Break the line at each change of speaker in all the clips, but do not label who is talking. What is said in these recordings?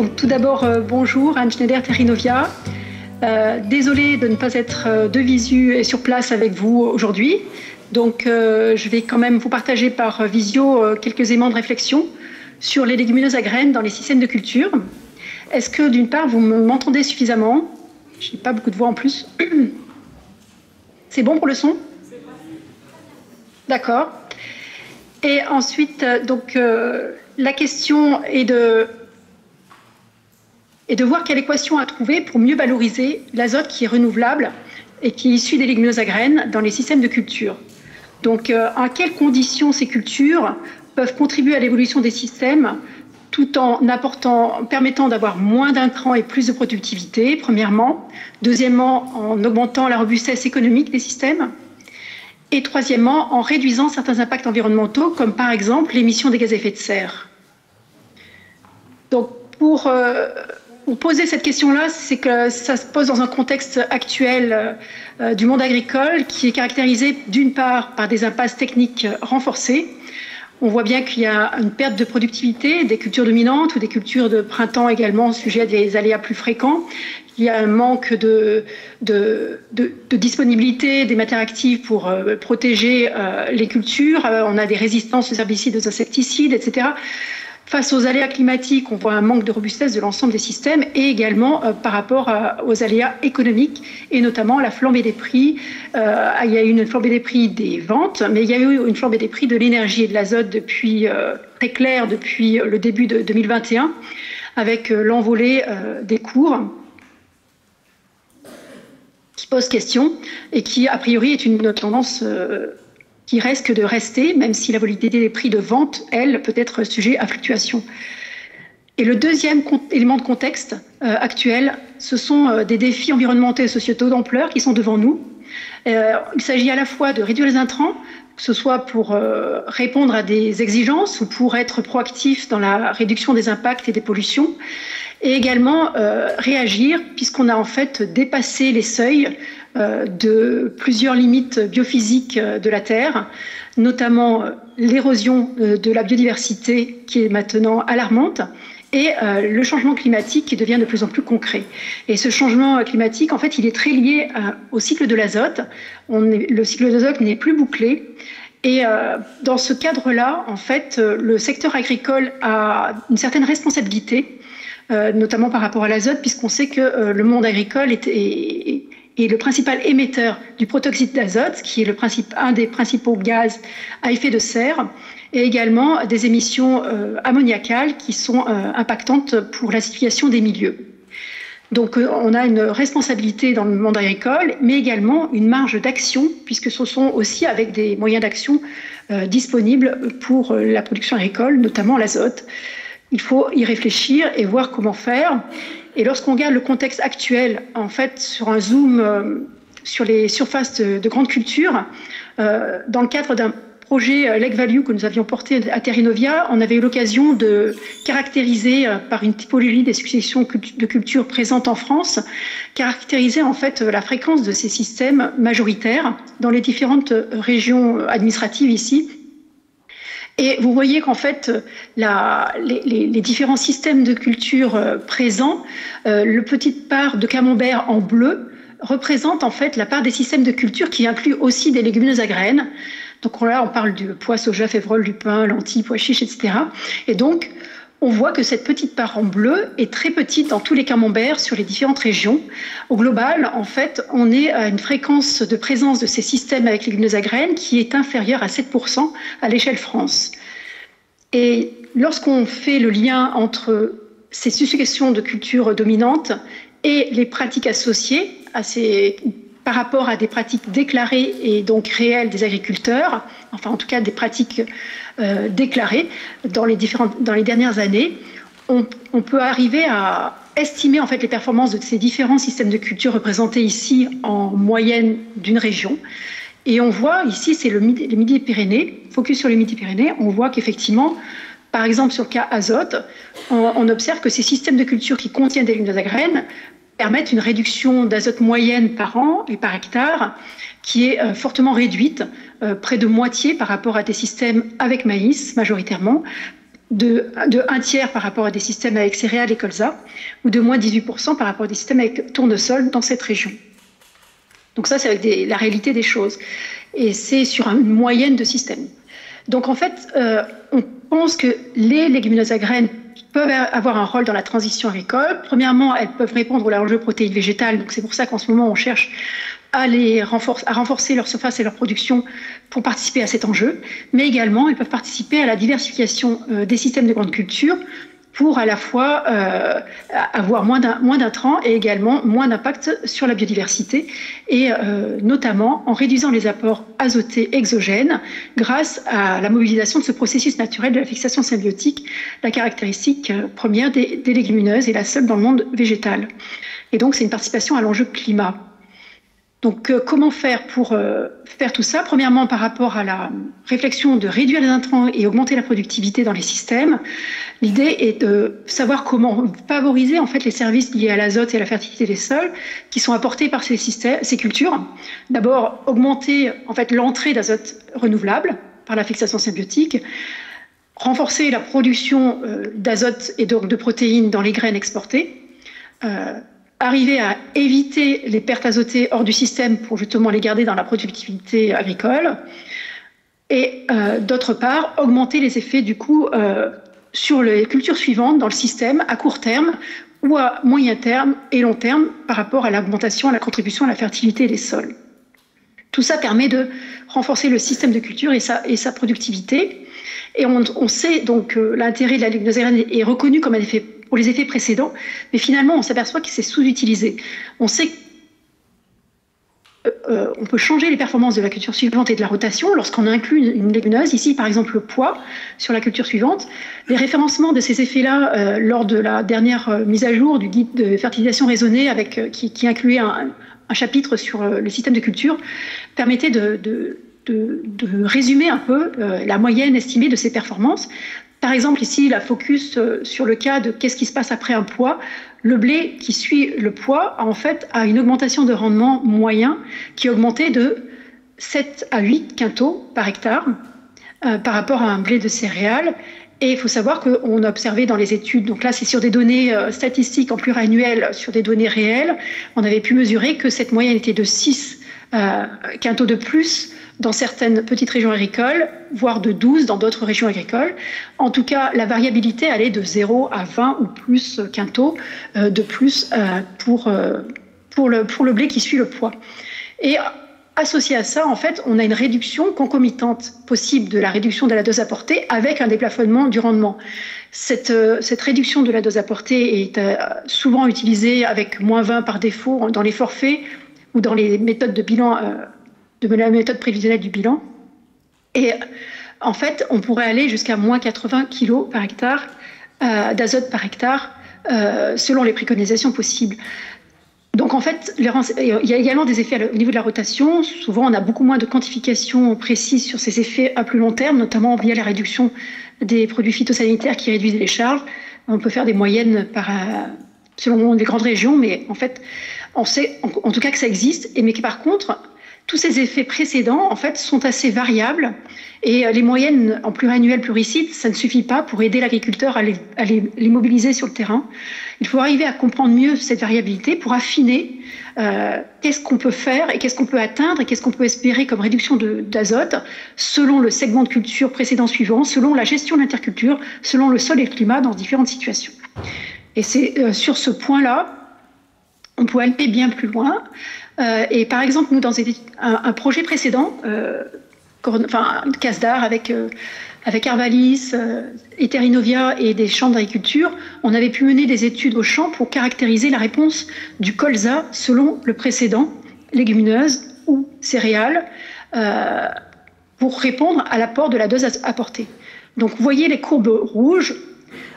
Donc tout d'abord, bonjour, Anne Schneider-Terrinovia. Désolée de ne pas être de visu et sur place avec vous aujourd'hui. Donc je vais quand même vous partager par visio quelques éléments de réflexion sur les légumineuses à graines dans les systèmes de culture. Est-ce que d'une part, vous m'entendez suffisamment? Je n'ai pas beaucoup de voix en plus. C'est bon pour le son? D'accord. Et ensuite, donc, la question est de voir quelle équation à trouver pour mieux valoriser l'azote qui est renouvelable et qui est issu des légumineuses à graines dans les systèmes de culture. Donc, en quelles conditions ces cultures peuvent contribuer à l'évolution des systèmes tout en permettant d'avoir moins d'intrants et plus de productivité, premièrement. Deuxièmement, en augmentant la robustesse économique des systèmes. Et troisièmement, en réduisant certains impacts environnementaux, comme par exemple l'émission des gaz à effet de serre. Donc, pour poser cette question-là, c'est que ça se pose dans un contexte actuel du monde agricole qui est caractérisé d'une part par des impasses techniques renforcées. On voit bien qu'il y a une perte de productivité des cultures dominantes ou des cultures de printemps également sujets à des aléas plus fréquents. Il y a un manque de disponibilité des matières actives pour protéger les cultures. On a des résistances aux herbicides, aux insecticides, etc. Face aux aléas climatiques, on voit un manque de robustesse de l'ensemble des systèmes et également par rapport aux aléas économiques et notamment la flambée des prix. Il y a eu une flambée des prix des ventes, mais il y a eu une flambée des prix de l'énergie et de l'azote depuis très clair depuis le début de 2021 avec l'envolée des cours qui pose question et qui a priori est une tendance qui risque de rester, même si la volatilité des prix de vente, elle, peut être sujet à fluctuation. Et le deuxième élément de contexte actuel, ce sont des défis environnementaux et sociétaux d'ampleur qui sont devant nous. Il s'agit à la fois de réduire les intrants, que ce soit pour répondre à des exigences ou pour être proactif dans la réduction des impacts et des pollutions, et également réagir, puisqu'on a en fait dépassé les seuils de plusieurs limites biophysiques de la Terre, notamment l'érosion de la biodiversité qui est maintenant alarmante et le changement climatique qui devient de plus en plus concret. Et ce changement climatique, en fait, il est très lié au cycle de l'azote. Le cycle de l'azote n'est plus bouclé. Et dans ce cadre-là, en fait, le secteur agricole a une certaine responsabilité, notamment par rapport à l'azote, puisqu'on sait que le monde agricole est le principal émetteur du protoxyde d'azote, qui est un des principaux gaz à effet de serre, et également des émissions ammoniacales qui sont impactantes pour l'acidification des milieux. Donc on a une responsabilité dans le monde agricole, mais également une marge d'action, puisque ce sont aussi avec des moyens d'action disponibles pour la production agricole, notamment l'azote. Il faut y réfléchir et voir comment faire. Et lorsqu'on regarde le contexte actuel, en fait, sur un zoom sur les surfaces de grandes cultures, dans le cadre d'un projet Lake Value que nous avions porté à Terrinovia, on avait eu l'occasion de caractériser par une typologie des successions de cultures présentes en France, caractériser en fait la fréquence de ces systèmes majoritaires dans les différentes régions administratives ici. Et vous voyez qu'en fait, les différents systèmes de culture présents, le petite part de camembert en bleu représente en fait la part des systèmes de culture qui inclut aussi des légumineuses à graines. Donc là, on parle du pois, soja, févrole, du pain, lentilles, pois chiches, etc. Et donc, on voit que cette petite part en bleu est très petite dans tous les camemberts sur les différentes régions. Au global, en fait, on est à une fréquence de présence de ces systèmes avec légumineuses à graines qui est inférieure à 7% à l'échelle France. Et lorsqu'on fait le lien entre ces successions de cultures dominantes et les pratiques associées par rapport à des pratiques déclarées et donc réelles des agriculteurs, enfin en tout cas des pratiques déclarées dans les dernières années, on peut arriver à estimer en fait les performances de ces différents systèmes de culture représentés ici en moyenne d'une région. Et on voit ici, c'est les Midi-Pyrénées, focus sur les Midi-Pyrénées, on voit qu'effectivement, par exemple sur le cas azote, on observe que ces systèmes de culture qui contiennent des légumineuses à graines permettent une réduction d'azote moyenne par an et par hectare qui est fortement réduite, près de moitié par rapport à des systèmes avec maïs majoritairement, de 1 tiers par rapport à des systèmes avec céréales et colza, ou de moins 18% par rapport à des systèmes avec tournesol dans cette région. Donc ça, c'est avec la réalité des choses. Et c'est sur une moyenne de systèmes. Donc en fait, on pense que les légumineuses à graines peuvent avoir un rôle dans la transition agricole. Premièrement, elles peuvent répondre aux enjeux protéines végétales. Donc c'est pour ça qu'en ce moment, on cherche à renforcer leur surface et leur production pour participer à cet enjeu. Mais également, elles peuvent participer à la diversification des systèmes de grande culture pour à la fois avoir moins d'intrants et également moins d'impact sur la biodiversité, et notamment en réduisant les apports azotés exogènes grâce à la mobilisation de ce processus naturel de la fixation symbiotique, la caractéristique première des légumineuses et la seule dans le monde végétal. Et donc c'est une participation à l'enjeu climat. Donc, comment faire pour faire tout ça? Premièrement, par rapport à la réflexion de réduire les intrants et augmenter la productivité dans les systèmes, l'idée est de savoir comment favoriser en fait les services liés à l'azote et à la fertilité des sols qui sont apportés par ces cultures. D'abord, augmenter en fait l'entrée d'azote renouvelable par la fixation symbiotique, renforcer la production d'azote et donc de protéines dans les graines exportées. Arriver à éviter les pertes azotées hors du système pour justement les garder dans la productivité agricole. Et d'autre part, augmenter les effets du coup sur les cultures suivantes dans le système à court terme ou à moyen terme et long terme par rapport à l'augmentation, à la contribution à la fertilité des sols. Tout ça permet de renforcer le système de culture et sa productivité. Et on sait donc que l'intérêt de la légumineuse est reconnu comme un effet pour les effets précédents, mais finalement, on s'aperçoit que c'est sous-utilisé. On sait qu'on peut changer les performances de la culture suivante et de la rotation lorsqu'on inclut une légumineuse, ici par exemple le pois, sur la culture suivante. Les référencements de ces effets-là lors de la dernière mise à jour du guide de fertilisation raisonnée qui incluait un chapitre sur le système de culture permettait de résumer un peu la moyenne estimée de ces performances. Par exemple, ici, la focus sur le cas de qu'est-ce qui se passe après un pois. Le blé qui suit le pois, en fait, a une augmentation de rendement moyen qui augmentait de 7 à 8 quintaux par hectare par rapport à un blé de céréales. Et il faut savoir qu'on a observé dans les études, donc là c'est sur des données statistiques en pluriannuel, sur des données réelles, on avait pu mesurer que cette moyenne était de 6 quintaux de plus dans certaines petites régions agricoles, voire de 12 dans d'autres régions agricoles. En tout cas, la variabilité allait de 0 à 20 ou plus quintaux de plus pour le blé qui suit le pois. Et associé à ça, en fait, on a une réduction concomitante possible de la réduction de la dose apportée avec un déplafonnement du rendement. Cette réduction de la dose apportée est souvent utilisée avec moins 20 par défaut dans les forfaits ou dans les méthodes de bilan, de la méthode prévisionnelle du bilan. Et en fait, on pourrait aller jusqu'à moins 80 kg par hectare d'azote par hectare selon les préconisations possibles. Donc en fait, il y a également des effets au niveau de la rotation. Souvent, on a beaucoup moins de quantification précise sur ces effets à plus long terme, notamment via la réduction des produits phytosanitaires qui réduisent les charges. On peut faire des moyennes selon les grandes régions, mais en fait, on sait en tout cas que ça existe. Mais par contre, tous ces effets précédents, en fait, sont assez variables et les moyennes en pluriannuel pluricide, ça ne suffit pas pour aider l'agriculteur à les mobiliser sur le terrain. Il faut arriver à comprendre mieux cette variabilité pour affiner qu'est-ce qu'on peut faire et qu'est-ce qu'on peut atteindre et qu'est-ce qu'on peut espérer comme réduction d'azote selon le segment de culture précédent suivant, selon la gestion de l'interculture, selon le sol et le climat dans différentes situations. Et c'est sur ce point-là, on peut aller bien plus loin. Et par exemple, nous, dans un projet précédent, CASDAR avec Arvalis, Eterinovia et des champs d'agriculture, on avait pu mener des études au champ pour caractériser la réponse du colza selon le précédent, légumineuse ou céréales, pour répondre à l'apport de la dose apportée. Donc, vous voyez les courbes rouges.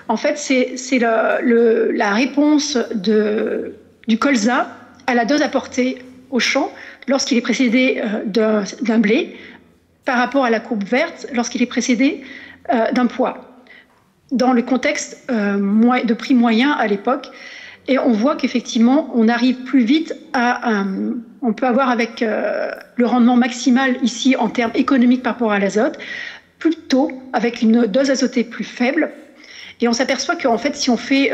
En fait, c'est la réponse du colza à la dose apportée au champ lorsqu'il est précédé d'un blé par rapport à la courbe verte lorsqu'il est précédé d'un pois, dans le contexte de prix moyen à l'époque. Et on voit qu'effectivement, on arrive plus vite on peut avoir avec le rendement maximal ici en termes économiques par rapport à l'azote, plus tôt, avec une dose azotée plus faible. Et on s'aperçoit qu'en fait, si on fait,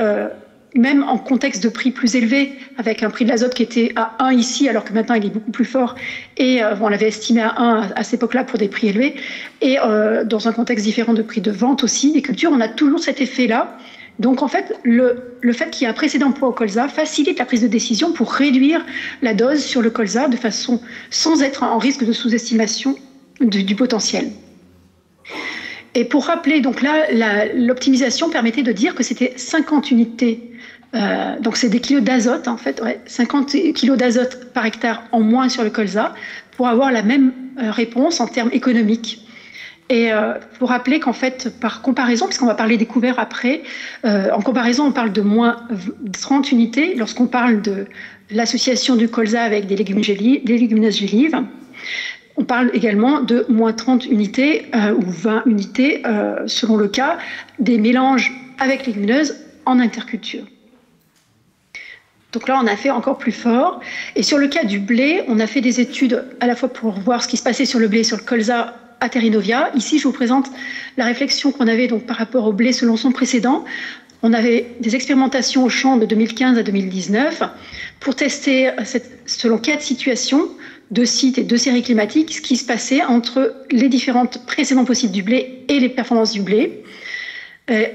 même en contexte de prix plus élevé, avec un prix de l'azote qui était à 1 ici, alors que maintenant il est beaucoup plus fort, et on l'avait estimé à 1 à cette époque-là pour des prix élevés, et dans un contexte différent de prix de vente aussi des cultures, on a toujours cet effet-là. Donc en fait, le fait qu'il y ait un précédent poids au colza facilite la prise de décision pour réduire la dose sur le colza de façon sans être en risque de sous-estimation du potentiel. Et pour rappeler, donc là, l'optimisation permettait de dire que c'était 50 unités, donc c'est des kilos d'azote en fait, 50 kilos d'azote par hectare en moins sur le colza pour avoir la même réponse en termes économiques. Et pour rappeler qu'en fait, par comparaison, puisqu'on va parler des couverts après, en comparaison, on parle de moins 30 unités lorsqu'on parle de l'association du colza avec des légumineuses gélives. On parle également de moins 30 unités ou 20 unités, selon le cas, des mélanges avec légumineuses en interculture. Donc là, on a fait encore plus fort. Et sur le cas du blé, on a fait des études à la fois pour voir ce qui se passait sur le blé, sur le colza à Terrinovia. Ici, je vous présente la réflexion qu'on avait donc par rapport au blé selon son précédent. On avait des expérimentations au champ de 2015 à 2019 pour tester, selon 4 situations, 2 sites et 2 séries climatiques, ce qui se passait entre les différentes précédents possibles du blé et les performances du blé.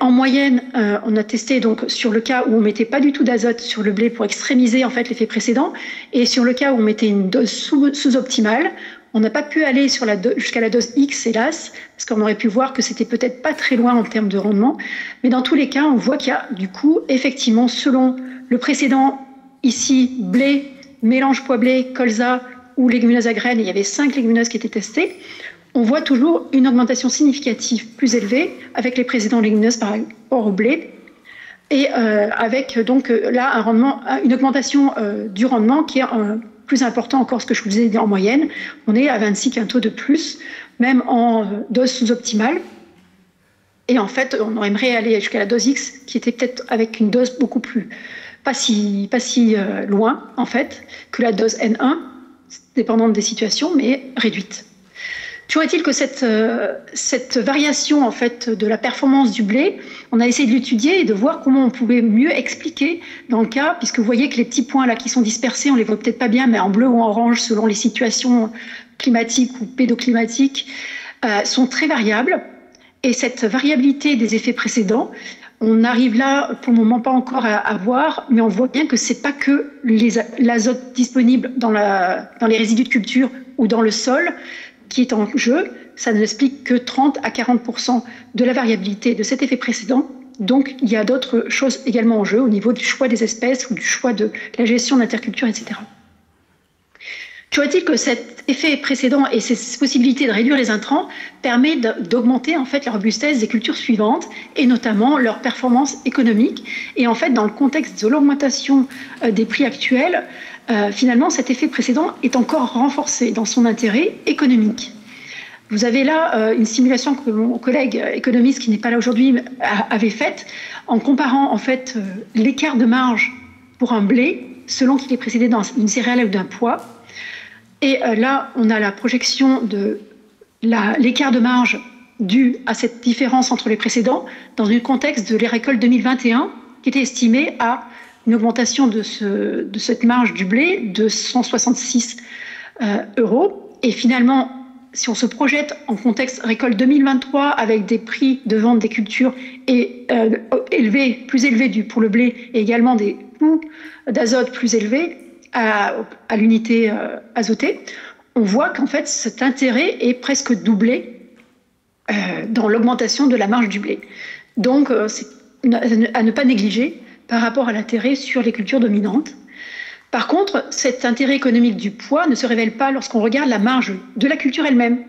En moyenne, on a testé donc sur le cas où on mettait pas du tout d'azote sur le blé pour extrémiser en fait l'effet précédent, et sur le cas où on mettait une dose sous-optimale, on n'a pas pu aller jusqu'à la dose X, hélas, parce qu'on aurait pu voir que c'était peut-être pas très loin en termes de rendement. Mais dans tous les cas, on voit qu'il y a du coup, effectivement, selon le précédent, ici, blé, mélange pois-blé, colza ou légumineuses à graines, il y avait 5 légumineuses qui étaient testées, on voit toujours une augmentation significative plus élevée avec les précédents légumineuses par rapport au blé, et avec donc là une augmentation du rendement qui est plus important encore, ce que je vous disais en moyenne. On est à 26 quintaux de plus, même en dose sous-optimale. Et en fait, on aimerait aller jusqu'à la dose X, qui était peut-être avec une dose beaucoup plus, pas si loin, en fait, que la dose N1, dépendante des situations, mais réduite. Toujours est-il que cette variation en fait de la performance du blé, on a essayé de l'étudier et de voir comment on pouvait mieux expliquer dans le cas, puisque vous voyez que les petits points là qui sont dispersés, on les voit peut-être pas bien, mais en bleu ou en orange selon les situations climatiques ou pédoclimatiques, sont très variables. Et cette variabilité des effets précédents, on n'arrive là pour le moment pas encore à voir, mais on voit bien que c'est pas que l'azote disponible dans les résidus de culture ou dans le sol qui est en jeu, ça n'explique que 30 à 40% de la variabilité de cet effet précédent. Donc, il y a d'autres choses également en jeu au niveau du choix des espèces ou du choix de la gestion d'interculture, etc. Toujours est-il que cet effet précédent et ces possibilités de réduire les intrants permettent d'augmenter en fait la robustesse des cultures suivantes et notamment leur performance économique. Et en fait, dans le contexte de l'augmentation des prix actuels, finalement, cet effet précédent est encore renforcé dans son intérêt économique. Vous avez là une simulation que mon collègue économiste, qui n'est pas là aujourd'hui, avait faite en comparant en fait l'écart de marge pour un blé selon qu'il est précédé d'une céréale ou d'un pois. Et là, on a la projection de l'écart de marge dû à cette différence entre les précédents dans un contexte de les récoltes 2021 qui était estimé à une augmentation de cette marge du blé de 166 euros. Et finalement, si on se projette en contexte récolte 2023 avec des prix de vente des cultures plus élevés pour le blé et également des coûts d'azote plus élevés à l'unité azotée, on voit qu'en fait cet intérêt est presque doublé dans l'augmentation de la marge du blé. Donc c'est à ne pas négliger par rapport à l'intérêt sur les cultures dominantes. Par contre, cet intérêt économique du pois ne se révèle pas lorsqu'on regarde la marge de la culture elle-même.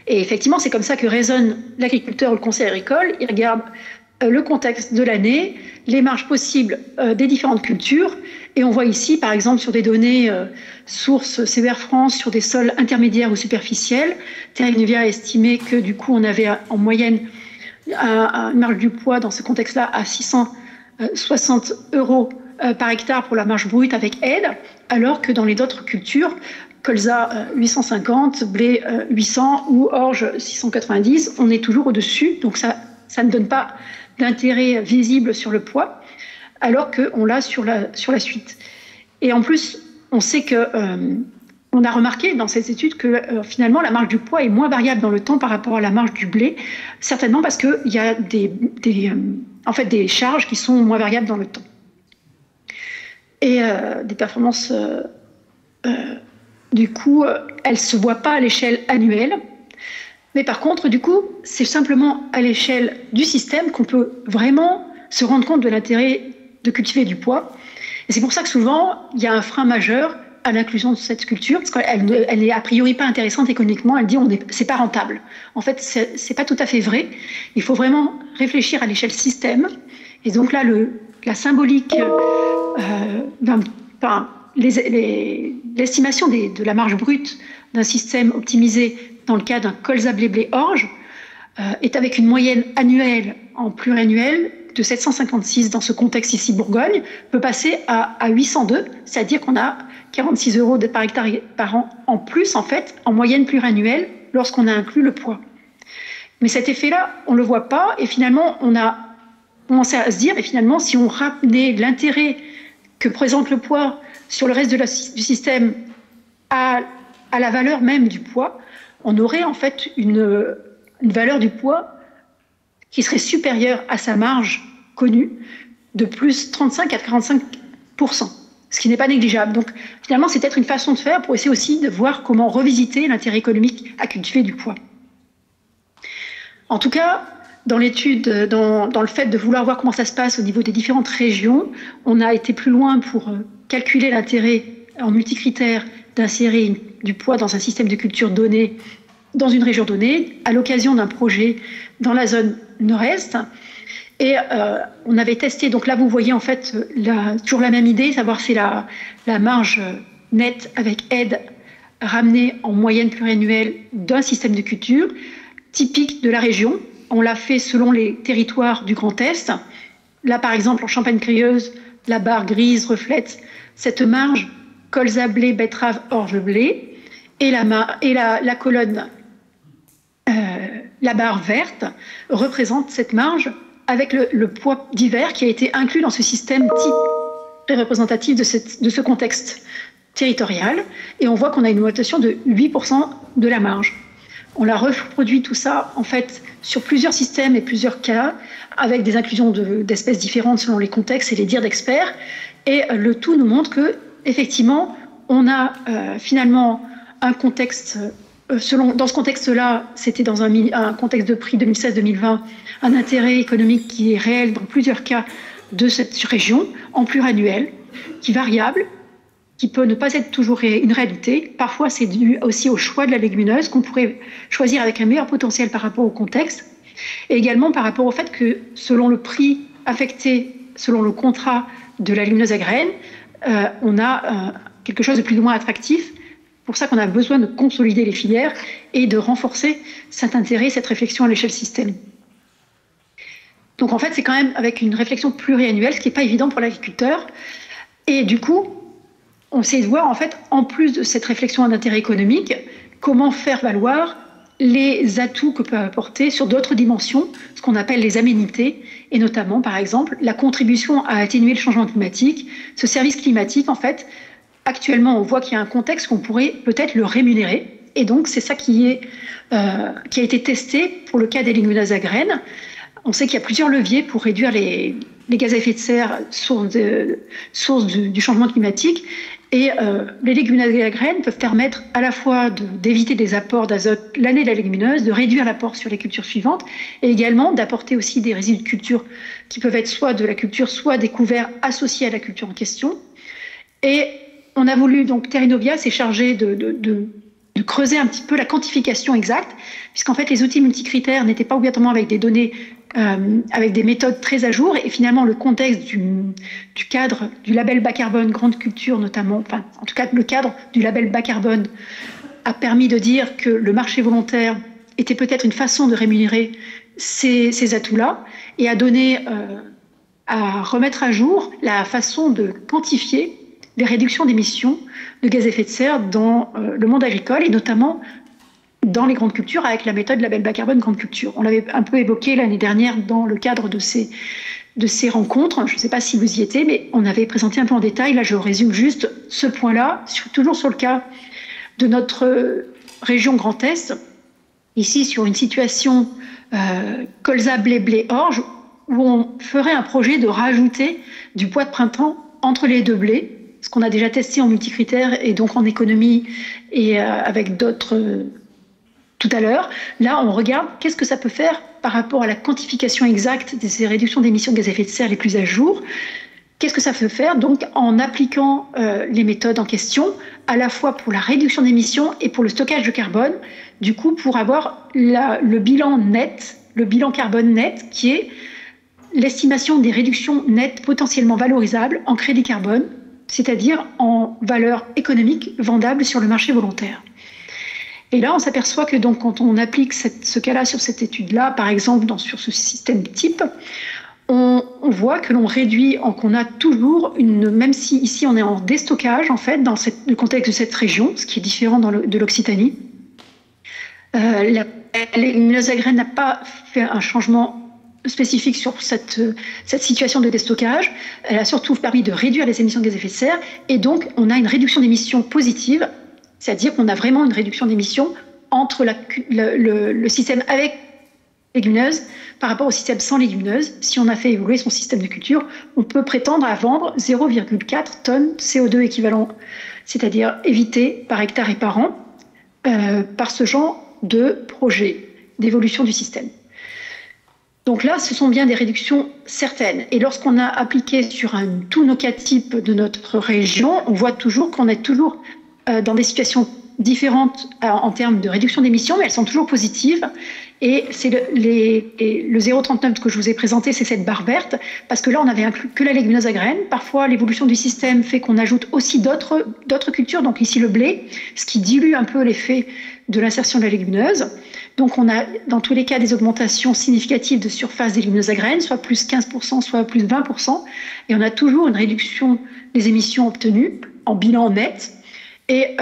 Et effectivement, c'est comme ça que raisonne l'agriculteur ou le conseil agricole. Il regarde le contexte de l'année, les marges possibles des différentes cultures. Et on voit ici, par exemple, sur des données sources CER France, sur des sols intermédiaires ou superficiels, Terrinovia a estimé que du coup, on avait en moyenne une marge du pois dans ce contexte-là à 660 euros par hectare pour la marge brute avec aide, alors que dans les autres cultures, colza 850, blé 800 ou orge 690, on est toujours au-dessus. Donc ça ne donne pas d'intérêt visible sur le poids, alors qu'on l'a sur la suite. Et en plus, on sait que on a remarqué dans cette étude que finalement la marge du poids est moins variable dans le temps par rapport à la marge du blé, certainement parce qu'il y a en fait des charges qui sont moins variables dans le temps. Et des performances, du coup, elles ne se voient pas à l'échelle annuelle. Mais par contre, du coup, c'est simplement à l'échelle du système qu'on peut vraiment se rendre compte de l'intérêt de cultiver du pois. Et c'est pour ça que souvent, il y a un frein majeur à l'inclusion de cette culture, parce qu'elle n'est a priori pas intéressante économiquement. Elle dit c'est pas rentable. En fait, c'est pas tout à fait vrai. Il faut vraiment réfléchir à l'échelle système. Et donc là, la symbolique, l'estimation de la marge brute d'un système optimisé dans le cas d'un colza blé orge est avec une moyenne annuelle en pluriannuel de 756 dans ce contexte ici Bourgogne, peut passer à 802, c'est-à-dire qu'on a 46 € par hectare par an en plus, en fait, en moyenne pluriannuelle, lorsqu'on a inclus le poids. Mais cet effet-là, on ne le voit pas, et finalement, on a commencé à se dire, et finalement, si on ramenait l'intérêt que présente le poids sur le reste du système à la valeur même du poids, on aurait en fait une valeur du poids qui serait supérieure à sa marge connue de plus 35 à 45%, ce qui n'est pas négligeable. Donc finalement, c'est peut-être une façon de faire pour essayer aussi de voir comment revisiter l'intérêt économique à cultiver du pois. En tout cas, dans l'étude, dans le fait de vouloir voir comment ça se passe au niveau des différentes régions, on a été plus loin pour calculer l'intérêt en multicritères d'insérer du pois dans un système de culture donné dans une région donnée, à l'occasion d'un projet dans la zone nord-est. Et on avait testé, donc là vous voyez en fait toujours la même idée, savoir si la marge nette avec aide ramenée en moyenne pluriannuelle d'un système de culture typique de la région. On l'a fait selon les territoires du Grand Est. Là par exemple en Champagne-Crieuse, la barre grise reflète cette marge colza blé, betterave, orge blé, et la colonne, la barre verte, représente cette marge avec le poids divers qui a été inclus dans ce système type et représentatif de ce contexte territorial. Et on voit qu'on a une augmentation de 8% de la marge. On a reproduit tout ça en fait sur plusieurs systèmes et plusieurs cas, avec des inclusions d'espèces différentes selon les contextes et les dires d'experts. Et le tout nous montre que effectivement, on a finalement un contexte. Dans ce contexte-là, c'était dans un contexte de prix 2016-2020, un intérêt économique qui est réel dans plusieurs cas de cette région, en pluriannuel, qui est variable, qui peut ne pas être toujours une réalité. Parfois, c'est dû aussi au choix de la légumineuse qu'on pourrait choisir avec un meilleur potentiel par rapport au contexte, et également par rapport au fait que selon le prix affecté, selon le contrat de la légumineuse à graines, on a quelque chose de plus ou moins attractif. C'est pour ça qu'on a besoin de consolider les filières et de renforcer cet intérêt, cette réflexion à l'échelle système. Donc en fait, c'est quand même avec une réflexion pluriannuelle, ce qui n'est pas évident pour l'agriculteur. Et du coup, on essaie de voir en fait, en plus de cette réflexion d'intérêt économique, comment faire valoir les atouts que peut apporter sur d'autres dimensions, ce qu'on appelle les aménités, et notamment, par exemple, la contribution à atténuer le changement climatique. Ce service climatique, en fait, actuellement, on voit qu'il y a un contexte qu'on pourrait peut-être le rémunérer. Et donc, c'est ça qui a été testé pour le cas des légumineuses à graines. On sait qu'il y a plusieurs leviers pour réduire les gaz à effet de serre, source du changement climatique. Et les légumineuses à graines peuvent permettre à la fois d'éviter des apports d'azote l'année de la légumineuse, de réduire l'apport sur les cultures suivantes, et également d'apporter aussi des résidus de culture qui peuvent être soit de la culture, soit des couverts associés à la culture en question. Et on a voulu, donc Terrinovia s'est chargé de creuser un petit peu la quantification exacte, puisqu'en fait les outils multicritères n'étaient pas obligatoirement avec des données, avec des méthodes très à jour, et finalement le contexte du cadre du label bas carbone grande culture notamment, enfin en tout cas le cadre du label bas carbone a permis de dire que le marché volontaire était peut-être une façon de rémunérer ces atouts-là, et à remettre à jour la façon de quantifier des réductions d'émissions de gaz à effet de serre dans le monde agricole et notamment dans les grandes cultures avec la méthode label bas carbone grande culture. On l'avait un peu évoqué l'année dernière dans le cadre de ces rencontres. Je ne sais pas si vous y étiez, mais on avait présenté un peu en détail. Là, je résume juste ce point-là, toujours sur le cas de notre région Grand Est, ici sur une situation colza, blé, blé, orge, où on ferait un projet de rajouter du pois de printemps entre les deux blés, ce qu'on a déjà testé en multicritères et donc en économie et avec d'autres tout à l'heure. Là, on regarde qu'est-ce que ça peut faire par rapport à la quantification exacte de ces réductions d'émissions de gaz à effet de serre les plus à jour. Qu'est-ce que ça peut faire donc en appliquant les méthodes en question, à la fois pour la réduction d'émissions et pour le stockage de carbone, du coup pour avoir le bilan net, le bilan carbone net, qui est l'estimation des réductions nettes potentiellement valorisables en crédit carbone, c'est-à-dire en valeur économique vendable sur le marché volontaire. Et là, on s'aperçoit que donc, quand on applique ce cas-là sur cette étude-là, par exemple sur ce système type, on voit que l'on réduit, qu'on a toujours même si ici on est en déstockage, en fait, dans le contexte de cette région, ce qui est différent de l'Occitanie. La légumineuse à graines n'a pas fait un changement spécifique sur cette situation de déstockage. Elle a surtout permis de réduire les émissions de gaz à effet de serre, et donc on a une réduction d'émissions positive, c'est-à-dire qu'on a vraiment une réduction d'émissions entre le système avec légumineuse par rapport au système sans légumineuse. Si on a fait évoluer son système de culture, on peut prétendre à vendre 0,4 tonnes CO2 équivalent, c'est-à-dire évité par hectare et par an, par ce genre de projet d'évolution du système. Donc là, ce sont bien des réductions certaines. Et lorsqu'on a appliqué sur tous nos cas types de notre région, on voit toujours qu'on est toujours dans des situations différentes en termes de réduction d'émissions, mais elles sont toujours positives. Et c'est le 0,39 que je vous ai présenté, c'est cette barre verte, parce que là, on avait inclus que la légumineuse à graines. Parfois, l'évolution du système fait qu'on ajoute aussi d'autres cultures, donc ici le blé, ce qui dilue un peu l'effet de l'insertion de la légumineuse. Donc, on a dans tous les cas des augmentations significatives de surface des légumineuses à graines, soit plus 15%, soit plus 20%. Et on a toujours une réduction des émissions obtenues en bilan net. Et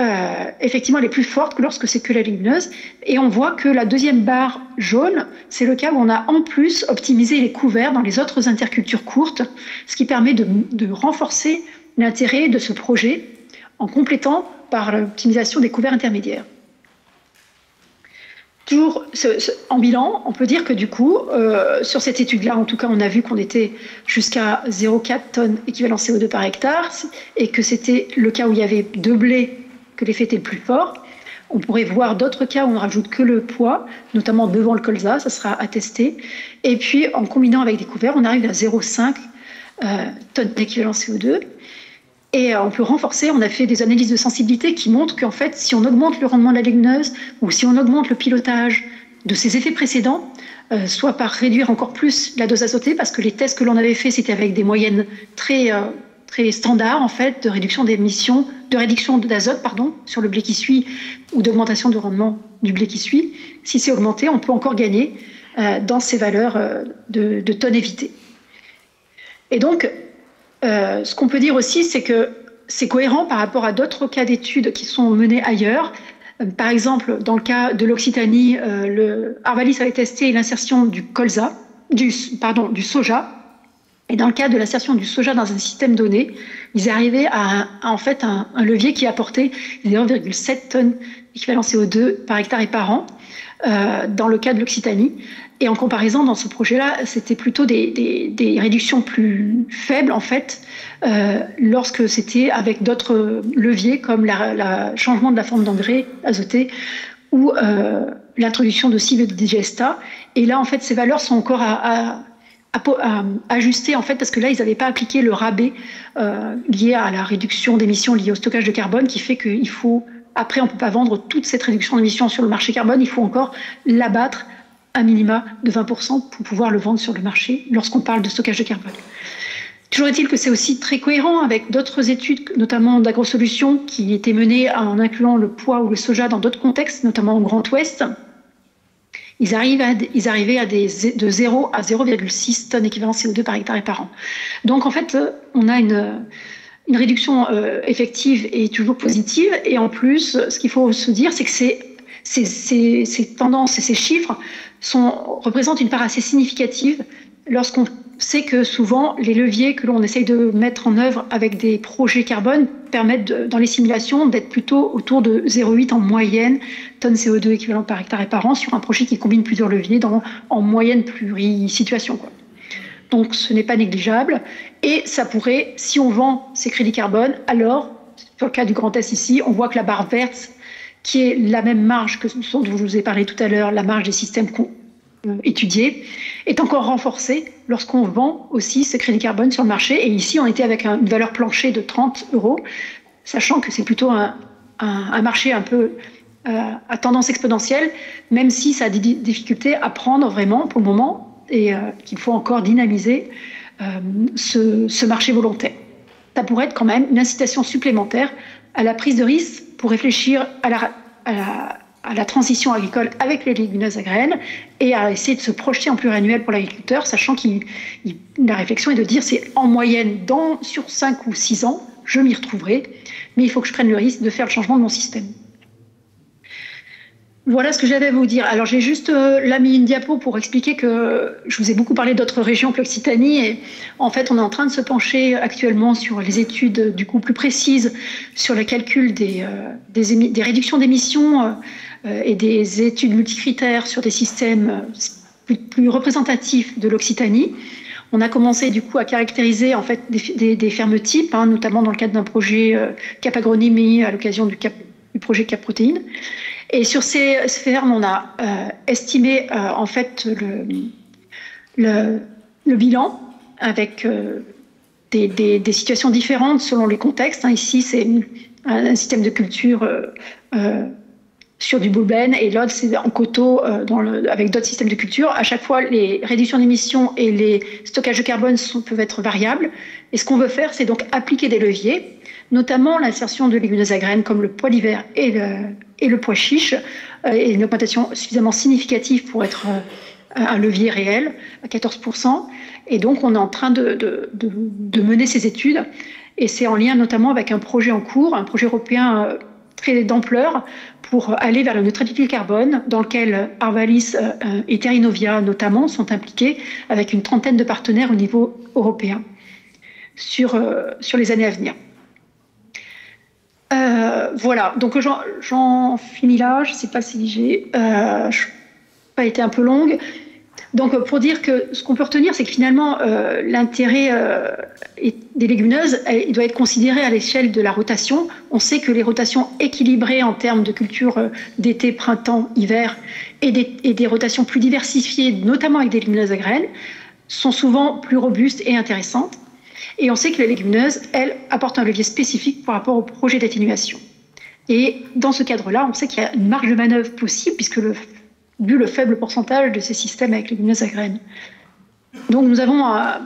effectivement, elle est plus forte que lorsque c'est que la légumineuse. Et on voit que la deuxième barre jaune, c'est le cas où on a en plus optimisé les couverts dans les autres intercultures courtes, ce qui permet de renforcer l'intérêt de ce projet en complétant par l'optimisation des couverts intermédiaires. Toujours en bilan, on peut dire que du coup, sur cette étude-là, en tout cas, on a vu qu'on était jusqu'à 0,4 tonnes équivalent CO2 par hectare et que c'était le cas où il y avait deux blés que l'effet était le plus fort. On pourrait voir d'autres cas où on ne rajoute que le poids, notamment devant le colza, ça sera à tester. Et puis, en combinant avec des couverts, on arrive à 0,5 tonnes d'équivalent CO2. Et on peut renforcer, on a fait des analyses de sensibilité qui montrent qu'en fait, si on augmente le rendement de la légumineuse ou si on augmente le pilotage de ses effets précédents, soit par réduire encore plus la dose azotée, parce que les tests que l'on avait faits, c'était avec des moyennes très standards en fait, de réduction d'émissions, de réduction d'azote, pardon, sur le blé qui suit, ou d'augmentation de rendement du blé qui suit. Si c'est augmenté, on peut encore gagner dans ces valeurs de tonnes évitées. Et donc, ce qu'on peut dire aussi, c'est que c'est cohérent par rapport à d'autres cas d'études qui sont menés ailleurs. Par exemple, dans le cas de l'Occitanie, Arvalis avait testé l'insertion du soja. Et dans le cas de l'insertion du soja dans un système donné, ils arrivaient à en fait un levier qui apportait 0,7 tonnes équivalent CO2 par hectare et par an dans le cas de l'Occitanie. Et en comparaison, dans ce projet-là, c'était plutôt des réductions plus faibles, en fait, lorsque c'était avec d'autres leviers, comme le changement de la forme d'engrais azoté ou l'introduction de cibles de digesta. Et là, en fait, ces valeurs sont encore à ajuster, en fait, parce que là, ils n'avaient pas appliqué le rabais lié à la réduction d'émissions liées au stockage de carbone, qui fait qu'il faut... Après, on ne peut pas vendre toute cette réduction d'émissions sur le marché carbone, il faut encore l'abattre à minima de 20% pour pouvoir le vendre sur le marché lorsqu'on parle de stockage de carbone. Toujours est-il que c'est aussi très cohérent avec d'autres études, notamment d'AgroSolutions, qui étaient menées en incluant le pois ou le soja dans d'autres contextes, notamment au Grand Ouest. Ils arrivaient de 0 à 0,6 tonnes équivalent CO2 par hectare et par an. Donc en fait, on a une réduction effective est toujours positive. Et en plus, ce qu'il faut se dire, c'est que ces tendances et ces chiffres représentent une part assez significative lorsqu'on sait que souvent les leviers que l'on essaye de mettre en œuvre avec des projets carbone permettent dans les simulations d'être plutôt autour de 0,8 en moyenne tonnes CO2 équivalent par hectare et par an sur un projet qui combine plusieurs leviers en moyenne plurisituation, quoi. Donc ce n'est pas négligeable et ça pourrait, si on vend ces crédits carbone, alors sur le cas du Grand Est ici, on voit que la barre verte, qui est la même marge que ce dont je vous ai parlé tout à l'heure, la marge des systèmes étudiés, est encore renforcée lorsqu'on vend aussi ce crédit carbone sur le marché. Et ici, on était avec une valeur plancher de 30 €, sachant que c'est plutôt un marché un peu à tendance exponentielle, même si ça a des difficultés à prendre vraiment pour le moment et qu'il faut encore dynamiser ce marché volontaire. Ça pourrait être quand même une incitation supplémentaire à la prise de risque pour réfléchir à la transition agricole avec les légumineuses à graines et à essayer de se projeter en pluriannuel pour l'agriculteur, sachant que la réflexion est de dire c'est en moyenne sur 5 ou 6 ans, je m'y retrouverai, mais il faut que je prenne le risque de faire le changement de mon système. Voilà ce que j'avais à vous dire. Alors j'ai juste là mis une diapo pour expliquer que je vous ai beaucoup parlé d'autres régions que l'Occitanie et en fait on est en train de se pencher actuellement sur les études du coup plus précises sur le calcul des réductions d'émissions et des études multicritères sur des systèmes plus représentatifs de l'Occitanie. On a commencé du coup à caractériser en fait des fermes types, hein, notamment dans le cadre d'un projet Cap Agronomie à l'occasion du projet Cap Protéines. Et sur ces fermes, on a estimé en fait le bilan avec des situations différentes selon les contextes. Hein. Ici, c'est un système de culture sur du boulben et l'autre, c'est en coteaux avec d'autres systèmes de culture. À chaque fois, les réductions d'émissions et les stockages de carbone peuvent être variables. Et ce qu'on veut faire, c'est donc appliquer des leviers, notamment l'insertion de légumineuses à graines comme le pois d'hiver et le pois chiche, et une augmentation suffisamment significative pour être un levier réel, à 14%. Et donc, on est en train de mener ces études. Et c'est en lien notamment avec un projet en cours, un projet européen très d'ampleur pour aller vers la neutralité carbone, dans lequel Arvalis et Terrinovia notamment sont impliqués avec une trentaine de partenaires au niveau européen sur les années à venir. Voilà, donc j'en finis là. Je ne sais pas si j'ai pas été un peu longue. Donc pour dire que ce qu'on peut retenir, c'est que finalement l'intérêt des légumineuses, il doit être considéré à l'échelle de la rotation. On sait que les rotations équilibrées en termes de culture d'été, printemps, hiver et des rotations plus diversifiées, notamment avec des légumineuses à graines, sont souvent plus robustes et intéressantes. Et on sait que les légumineuses, elles, apportent un levier spécifique par rapport au projet d'atténuation. Et dans ce cadre-là, on sait qu'il y a une marge de manœuvre possible, puisque vu le faible pourcentage de ces systèmes avec légumineuses à graines. Donc nous avons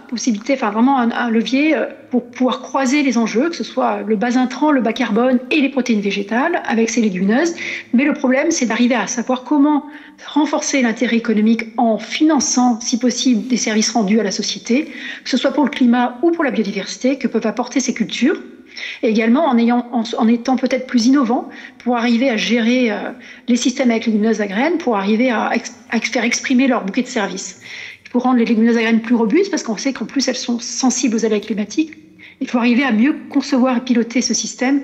possibilité, enfin vraiment un levier pour pouvoir croiser les enjeux, que ce soit le bas intrant, le bas carbone et les protéines végétales avec ces légumineuses. Mais le problème, c'est d'arriver à savoir comment renforcer l'intérêt économique en finançant, si possible, des services rendus à la société, que ce soit pour le climat ou pour la biodiversité, que peuvent apporter ces cultures. Et également en étant peut-être plus innovant pour arriver à gérer les systèmes avec légumineuses à graines, pour arriver à faire exprimer leur bouquet de services. Pour rendre les légumineuses à graines plus robustes, parce qu'on sait qu'en plus elles sont sensibles aux aléas climatiques, il faut arriver à mieux concevoir et piloter ce système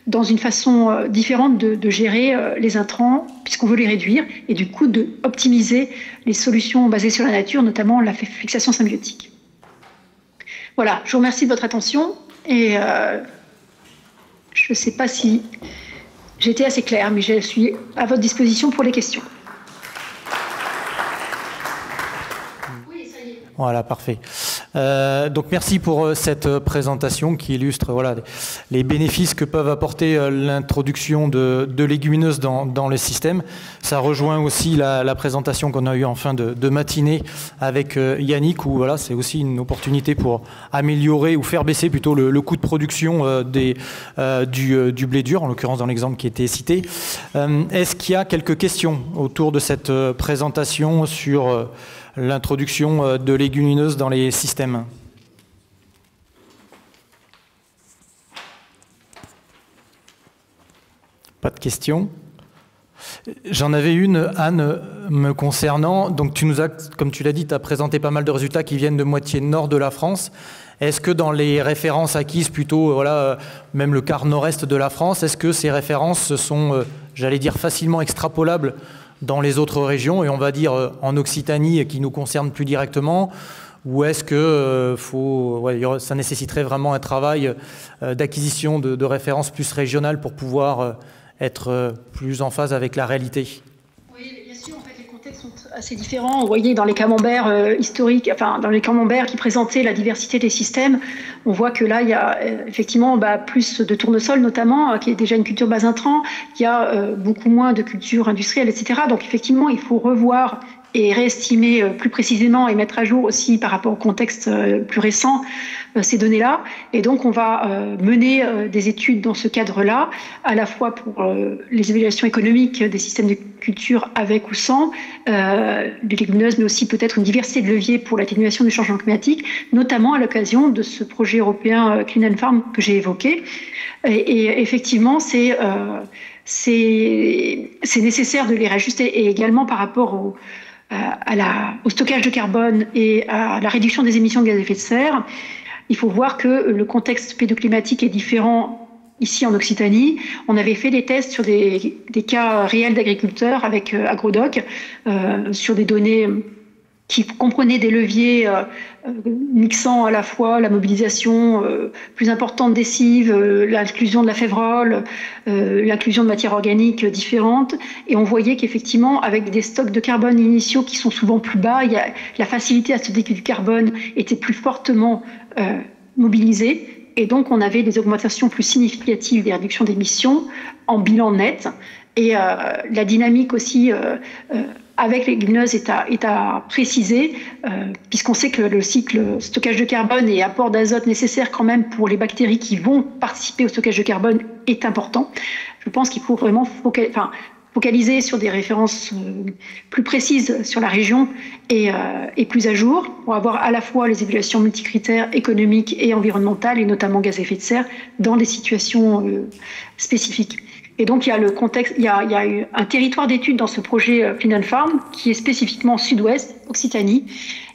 dans une façon différente de gérer les intrants, puisqu'on veut les réduire, et du coup d'optimiser les solutions basées sur la nature, notamment la fixation symbiotique. Voilà, je vous remercie de votre attention, et je ne sais pas si j'ai été assez claire, mais je suis à votre disposition pour les questions.
Voilà, parfait. Donc merci pour cette présentation qui illustre voilà, les bénéfices que peuvent apporter l'introduction de légumineuses dans le système. Ça rejoint aussi la présentation qu'on a eue en fin de matinée avec Yannick, où voilà, c'est aussi une opportunité pour améliorer ou faire baisser plutôt le coût de production du blé dur, en l'occurrence dans l'exemple qui était cité. Est-ce qu'il y a quelques questions autour de cette présentation sur l'introduction de légumineuses dans les systèmes? Pas de questions. J'en avais une, Anne, me concernant. Donc tu nous as, comme tu l'as dit, tu as présenté pas mal de résultats qui viennent de moitié nord de la France. Est-ce que dans les références acquises, plutôt, voilà, même le quart nord-est de la France, est-ce que ces références sont, j'allais dire, facilement extrapolables dans les autres régions, et on va dire en Occitanie, qui nous concerne plus directement, ou est-ce que ça nécessiterait vraiment un travail d'acquisition de références plus régionales pour pouvoir être plus en phase avec la réalité?
Oui, bien sûr, en fait, les contextes sont assez différents. Vous voyez, dans les camemberts historiques, enfin, dans les camemberts qui présentaient la diversité des systèmes, on voit que là, il y a effectivement plus de tournesol, notamment, qui est déjà une culture bas intrant. Il y a beaucoup moins de culture industrielle, etc. Donc, effectivement, il faut revoir et réestimer plus précisément et mettre à jour aussi par rapport au contexte plus récent ces données-là. Et donc, on va mener des études dans ce cadre-là, à la fois pour les évaluations économiques des systèmes de culture avec ou sans des légumineuses, mais aussi peut-être une diversité de leviers pour l'atténuation du changement climatique, notamment à l'occasion de ce projet européen Clean and Farm que j'ai évoqué. Et effectivement, c'est nécessaire de les réajuster, et également par rapport au stockage de carbone et à la réduction des émissions de gaz à effet de serre. Il faut voir que le contexte pédoclimatique est différent ici en Occitanie. On avait fait des tests sur des cas réels d'agriculteurs avec Agrodoc, sur des données qui comprenaient des leviers mixant à la fois la mobilisation plus importante des cives, l'inclusion de la févrole, l'inclusion de matières organiques différentes. Et on voyait qu'effectivement, avec des stocks de carbone initiaux qui sont souvent plus bas, la facilité à stocker du carbone était plus fortement mobilisée. Et donc, on avait des augmentations plus significatives des réductions d'émissions en bilan net. Et la dynamique aussi avec les légumineuses est à préciser, puisqu'on sait que le cycle stockage de carbone et apport d'azote nécessaire quand même pour les bactéries qui vont participer au stockage de carbone est important. Je pense qu'il faut vraiment focaliser sur des références plus précises sur la région et plus à jour, pour avoir à la fois les évaluations multicritères économiques et environnementales, et notamment gaz à effet de serre, dans des situations spécifiques. Et donc, il y a le contexte, il y a eu un territoire d'études dans ce projet Clean and Farm qui est spécifiquement sud-ouest, Occitanie,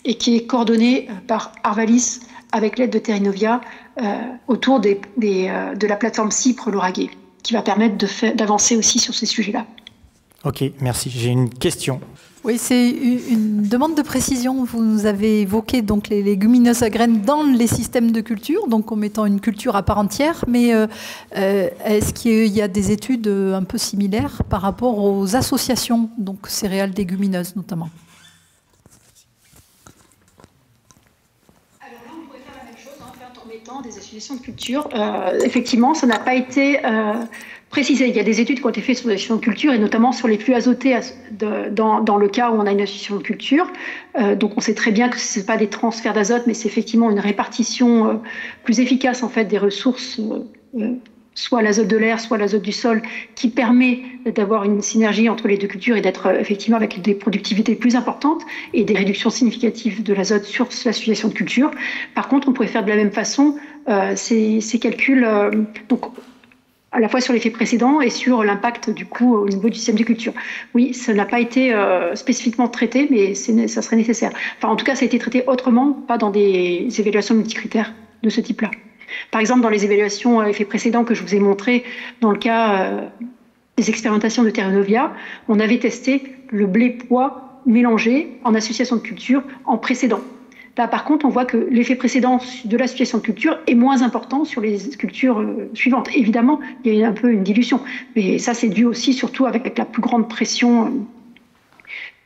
et qui est coordonné par Arvalis avec l'aide de Terrinovia autour de la plateforme CIPRE-Lauragais, qui va permettre d'avancer aussi sur ces sujets-là.
Ok, merci. J'ai une question.
Oui, c'est une demande de précision. Vous nous avez évoqué donc les légumineuses à graines dans les systèmes de culture, donc en mettant une culture à part entière. Mais est-ce qu'il y a des études un peu similaires par rapport aux associations, donc céréales légumineuses notamment?
Alors là, on pourrait faire la même chose, en mettant des associations de culture. Effectivement, ça n'a pas été précisé. Il y a des études qui ont été faites sur les associations de culture, et notamment sur les flux azotés dans le cas où on a une association de culture. Donc on sait très bien que ce n'est pas des transferts d'azote, mais c'est effectivement une répartition plus efficace en fait, des ressources, soit l'azote de l'air, soit l'azote du sol, qui permet d'avoir une synergie entre les deux cultures et d'être effectivement avec des productivités plus importantes et des réductions significatives de l'azote sur l'association de culture. Par contre, on pourrait faire de la même façon ces calculs, donc à la fois sur l'effet précédent et sur l'impact du coup au niveau du système de culture. Oui, ça n'a pas été spécifiquement traité, mais ça serait nécessaire. Enfin, en tout cas, ça a été traité autrement, pas dans des évaluations multicritères de ce type-là. Par exemple, dans les évaluations à effet précédent que je vous ai montrées, dans le cas des expérimentations de Terrinovia, on avait testé le blé-pois mélangé en association de culture en précédent. Là, par contre, on voit que l'effet précédent de l'association de culture est moins important sur les cultures suivantes. Évidemment, il y a un peu une dilution, mais ça, c'est dû aussi, surtout avec la plus grande pression,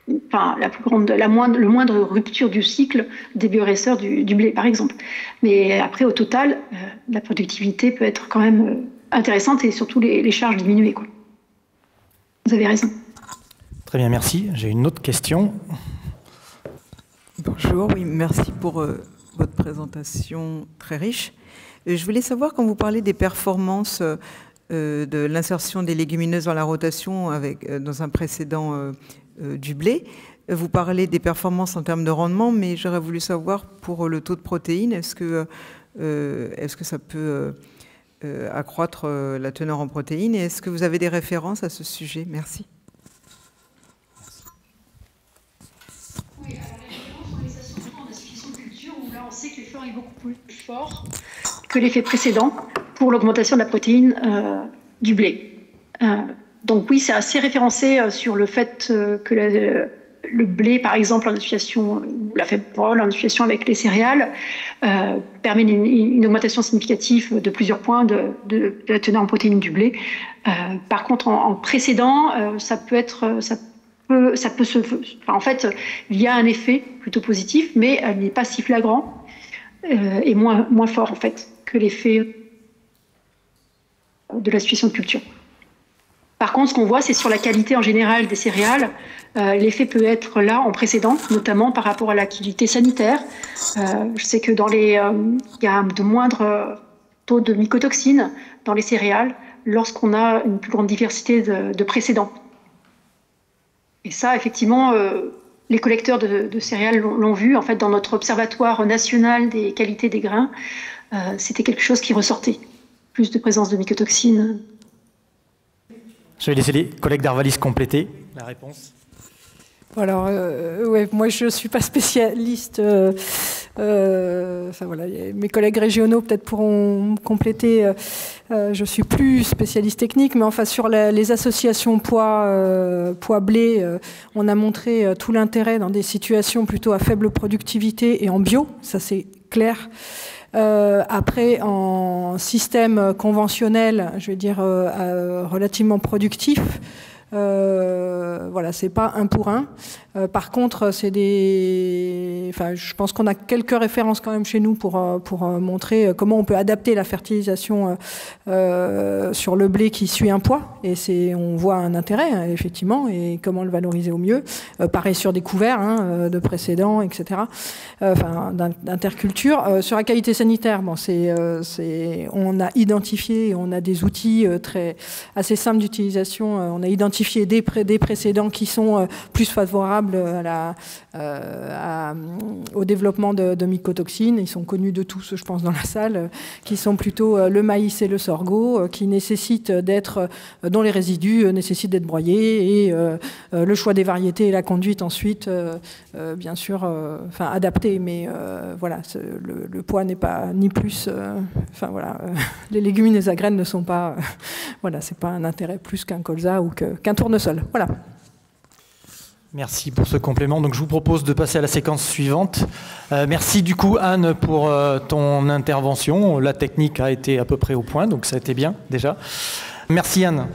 le moindre rupture du cycle des bioréacteurs du blé, par exemple. Mais après, au total, la productivité peut être quand même intéressante et surtout les charges diminuées, quoi. Vous avez raison.
Très bien, merci. J'ai une autre question.
Bonjour, oui, merci pour votre présentation très riche. Je voulais savoir, quand vous parlez des performances de l'insertion des légumineuses dans la rotation dans un précédent du blé, vous parlez des performances en termes de rendement, mais j'aurais voulu savoir pour le taux de protéines, est-ce que ça peut accroître la teneur en protéines. Et est-ce que vous avez des références à ce sujet? Merci.
Oui, alors les références, on les a surtout en association de culture, où là on sait que l'effet est beaucoup plus fort que l'effet précédent pour l'augmentation de la protéine du blé. Donc oui, c'est assez référencé sur le fait que le blé, par exemple, en association, ou la faible prol, en association avec les céréales, permet une augmentation significative de plusieurs points de la teneur en protéines du blé. Par contre, en précédent, ça peut être... en fait, il y a un effet plutôt positif, mais il n'est pas si flagrant et moins fort, en fait, que l'effet de la situation de culture. Par contre, ce qu'on voit, c'est sur la qualité en général des céréales. L'effet peut être là en précédent, notamment par rapport à l'activité sanitaire. Je sais que il y a de moindres taux de mycotoxines dans les céréales lorsqu'on a une plus grande diversité de précédents. Et ça, effectivement, les collecteurs de céréales l'ont vu. En fait, dans notre observatoire national des qualités des grains, c'était quelque chose qui ressortait. Plus de présence de mycotoxines.
Je vais laisser les collègues d'Arvalis compléter la réponse.
Alors, ouais, moi je ne suis pas spécialiste. Enfin, voilà, mes collègues régionaux peut-être pourront compléter. Je suis plus spécialiste technique, mais enfin sur les associations poids-blé, on a montré tout l'intérêt dans des situations plutôt à faible productivité et en bio, ça c'est clair. Après, en système conventionnel, je vais dire relativement productif, voilà, c'est pas un pour un. Par contre, c'est enfin, je pense qu'on a quelques références quand même chez nous pour montrer comment on peut adapter la fertilisation sur le blé qui suit un poids. Et on voit un intérêt, hein, effectivement, et comment le valoriser au mieux. Pareil sur des couverts de précédents, etc. Enfin, d'interculture. Sur la qualité sanitaire, bon, on a identifié, on a des outils assez simples d'utilisation. On a identifié des précédents qui sont plus favorables au développement de mycotoxines. Ils sont connus de tous, je pense, dans la salle, qui sont plutôt le maïs et le sorgho, qui nécessitent dont les résidus nécessitent d'être broyés, et le choix des variétés et la conduite ensuite, bien sûr, enfin adapté, mais voilà, le poids n'est pas ni plus, enfin voilà, les légumineuses à graines ne sont pas, voilà, c'est pas un intérêt plus qu'un colza ou qu'un tournesol. Voilà.
Merci pour ce complément. Donc, je vous propose de passer à la séquence suivante. Merci du coup, Anne, pour ton intervention. La technique a été à peu près au point, donc ça a été bien déjà. Merci, Anne.